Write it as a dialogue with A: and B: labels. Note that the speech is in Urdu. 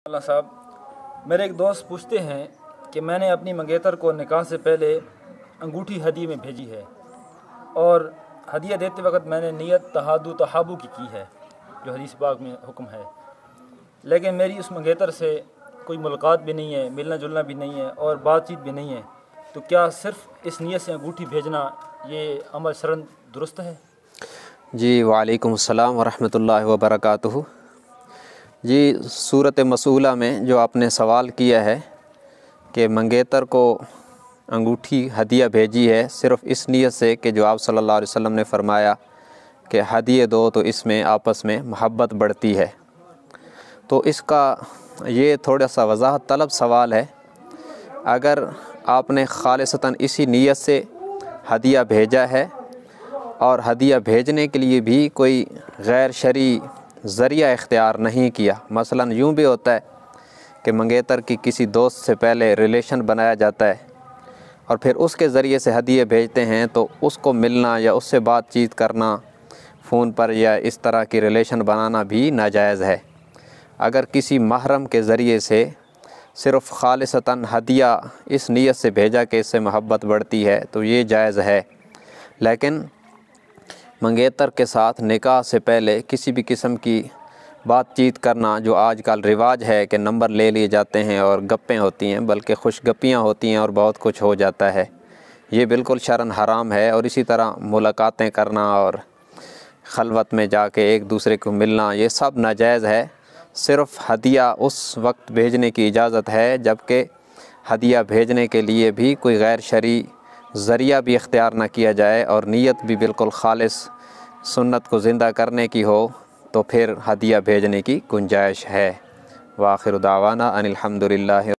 A: اللہ صاحب، میرے ایک دوست پوچھتے ہیں کہ میں نے اپنی منگیتر کو نکاح سے پہلے انگوٹھی ہدیے میں بھیجی ہے اور ہدیہ دیتے وقت میں نے نیت تہادو تحابو کی ہے جو حدیث پاک میں حکم ہے، لیکن میری اس منگیتر سے کوئی ملاقات بھی نہیں ہے، ملنا جلنا بھی نہیں ہے اور بات چیت بھی نہیں ہے، تو کیا صرف اس نیت سے انگوٹھی بھیجنا یہ عمل شرعاً درست ہے؟
B: جی وعلیکم السلام ورحمۃ اللہ وبرکاتہ۔ جی صورت مسئولہ میں جو آپ نے سوال کیا ہے کہ منگیتر کو انگوٹھی ہدیہ بھیجی ہے صرف اس نیت سے کہ جو آپ صلی اللہ علیہ وسلم نے فرمایا کہ ہدیہ دو تو اس میں آپس میں محبت بڑھتی ہے، تو اس کا یہ تھوڑا سا وضاحت طلب سوال ہے۔ اگر آپ نے خالصتاً اسی نیت سے ہدیہ بھیجا ہے اور ہدیہ بھیجنے کے لیے بھی کوئی غیر شرعی ذریعہ اختیار نہیں کیا، مثلاً یوں بھی ہوتا ہے کہ منگیتر کی کسی دوست سے پہلے ریلیشن بنایا جاتا ہے اور پھر اس کے ذریعے سے ہدیہ بھیجتے ہیں، تو اس کو ملنا یا اس سے بات چیت کرنا فون پر یا اس طرح کی ریلیشن بنانا بھی ناجائز ہے۔ اگر کسی محرم کے ذریعے سے صرف خالصتاً ہدیہ اس نیت سے بھیجا کہ اس سے محبت بڑھتی ہے تو یہ جائز ہے، لیکن منگیتر کے ساتھ نکاح سے پہلے کسی بھی قسم کی بات چیت کرنا جو آج کل رواج ہے کہ نمبر لے لیے جاتے ہیں اور گپیں ہوتی ہیں، بلکہ خوش گپیاں ہوتی ہیں اور بہت کچھ ہو جاتا ہے، یہ بالکل شرعاً حرام ہے۔ اور اسی طرح ملاقاتیں کرنا اور خلوت میں جا کے ایک دوسرے کو ملنا یہ سب ناجائز ہے۔ صرف ہدیہ اس وقت بھیجنے کی اجازت ہے جبکہ ہدیہ بھیجنے کے لیے بھی کوئی غیر شرعی ذریعہ بھی اختیار نہ کیا جائے اور نیت بھی بالکل خالص سنت کو زندہ کرنے کی ہو، تو پھر ہدیہ بھیجنے کی گنجائش ہے۔ وآخر دعوانا ان الحمد للہ۔